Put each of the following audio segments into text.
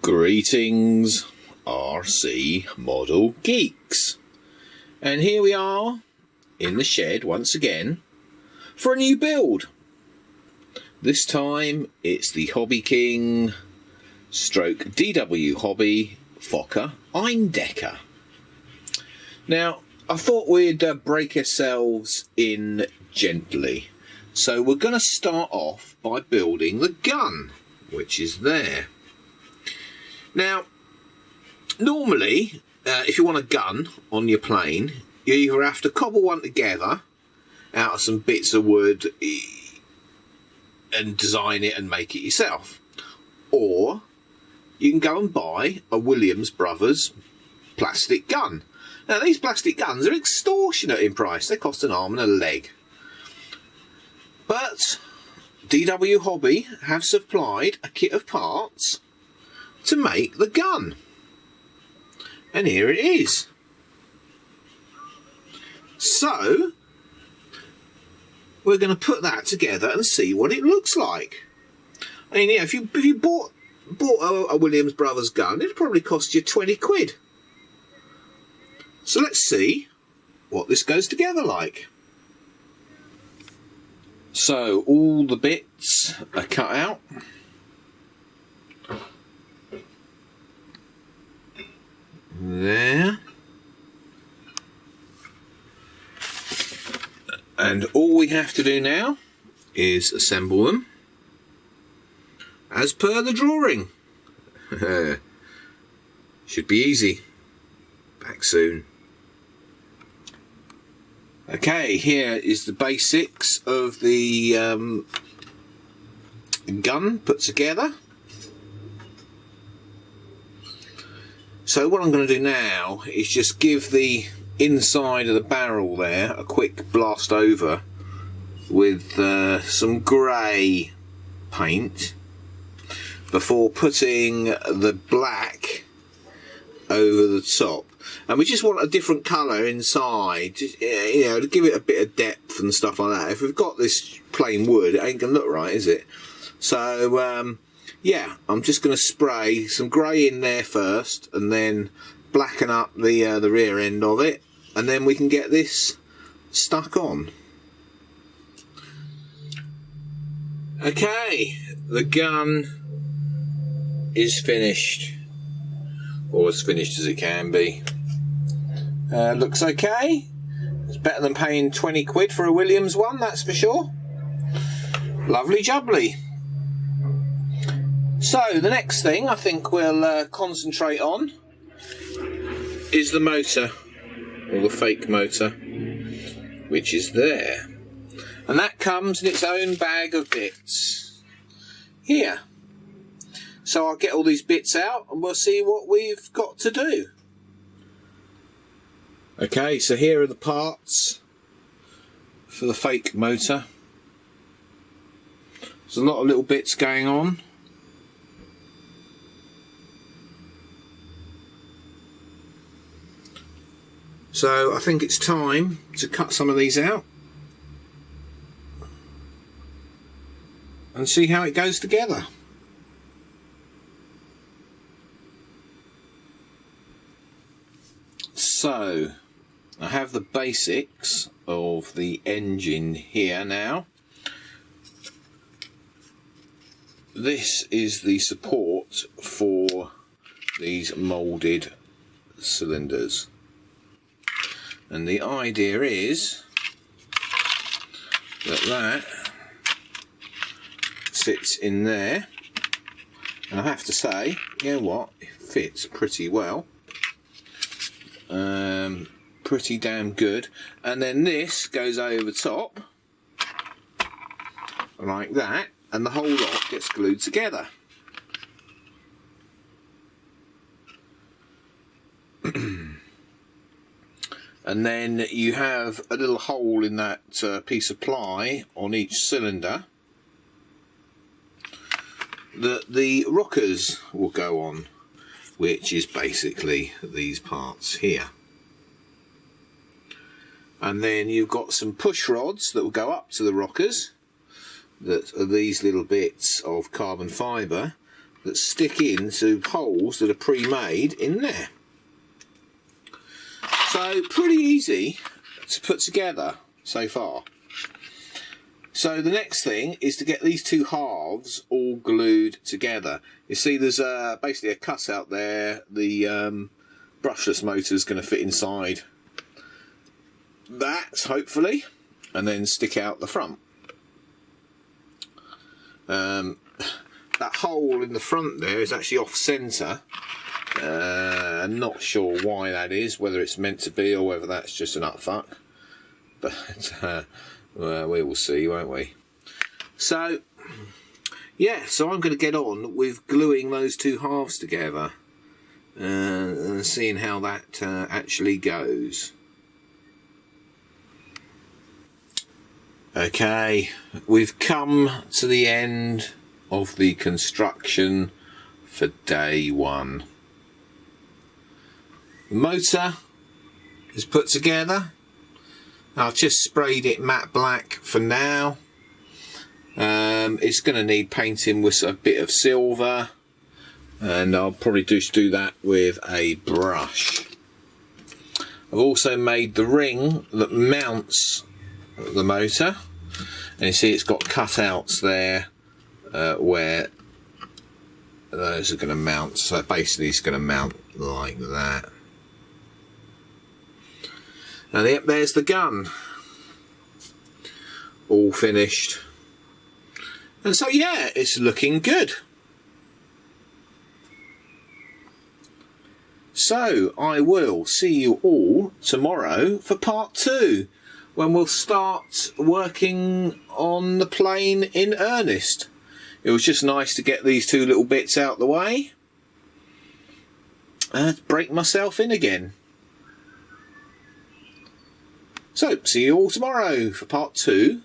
Greetings, RC Model Geeks, and here we are in the shed once again for a new build. This time it's the Hobbyking stroke DW Hobby Fokker Eindecker. Now I thought we'd break ourselves in gently, so we're going to start off by building the gun, which is there. Now, normally, if you want a gun on your plane, you either have to cobble one together out of some bits of wood and design it and make it yourself, or you can go and buy a Williams Brothers plastic gun. Now, these plastic guns are extortionate in price. They cost an arm and a leg. But DW Hobby have supplied a kit of parts to make the gun, and here it is. So we're going to put that together and see what it looks like. I mean, yeah, if you bought a Williams Brothers gun, it'd probably cost you 20 quid. So let's see what this goes together like. So all the bits are cut out. There, and all we have to do now is assemble them as per the drawing. Should be easy. Back soon. Okay, here is the basics of the gun put together. So what I'm going to do now is just give the inside of the barrel there a quick blast over with some grey paint before putting the black over the top. And we just want a different colour inside, you know, to give it a bit of depth and stuff like that. If we've got this plain wood, it ain't going to look right, is it? So yeah, I'm just going to spray some grey in there first and then blacken up the rear end of it, and then we can get this stuck on. Okay, the gun is finished, or as finished as it can be. Looks okay. It's better than paying 20 quid for a Williams one, that's for sure. Lovely jubbly. So the next thing I think we'll concentrate on is the motor, or the fake motor, which is there. And that comes in its own bag of bits here. So I'll get all these bits out and we'll see what we've got to do. Okay, so here are the parts for the fake motor. There's a lot of little bits going on. So I think it's time to cut some of these out and see how it goes together. So I have the basics of the engine here now. This is the support for these moulded cylinders. And the idea is that sits in there, and I have to say, you know what, it fits pretty well, pretty damn good. And then this goes over top like that, and the whole lot gets glued together. And then you have a little hole in that piece of ply on each cylinder that the rockers will go on, which is basically these parts here. And then you've got some push rods that will go up to the rockers that are these little bits of carbon fibre that stick into holes that are pre-made in there. So pretty easy to put together so far. So the next thing is to get these two halves all glued together. You see there's basically a cutout there. The brushless motor is going to fit inside that, hopefully, and then stick out the front. That hole in the front there is actually off centre. I'm not sure why that is, whether it's meant to be or whether that's just an upfuck. But well, we will see, won't we? So, yeah, so I'm going to get on with gluing those two halves together and seeing how that actually goes. Okay, we've come to the end of the construction for day one. The motor is put together. I've just sprayed it matte black for now. It's going to need painting with a bit of silver, and I'll probably just do that with a brush. I've also made the ring that mounts the motor, and you see it's got cutouts there where those are going to mount. So basically it's going to mount like that. And yep, there's the gun, all finished. And so yeah, it's looking good. So I will see you all tomorrow for part 2, when we'll start working on the plane in earnest. It was just nice to get these two little bits out the way and break myself in again. So, see you all tomorrow for part 2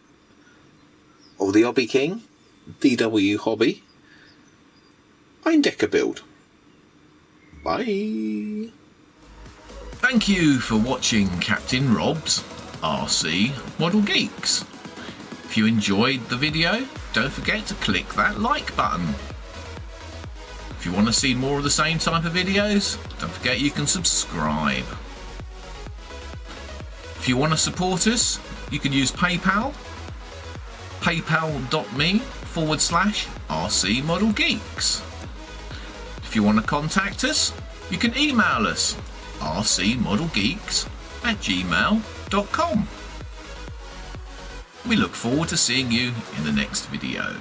of the Hobbyking VW Hobby Eindecker build. Bye. Thank you for watching Captain Rob's RC Model Geeks. If you enjoyed the video, don't forget to click that like button. If you want to see more of the same type of videos, don't forget you can subscribe. If you want to support us, you can use PayPal, paypal.me/RC Model Geeks. If you want to contact us, you can email us rcmodelgeeks@gmail.com. We look forward to seeing you in the next video.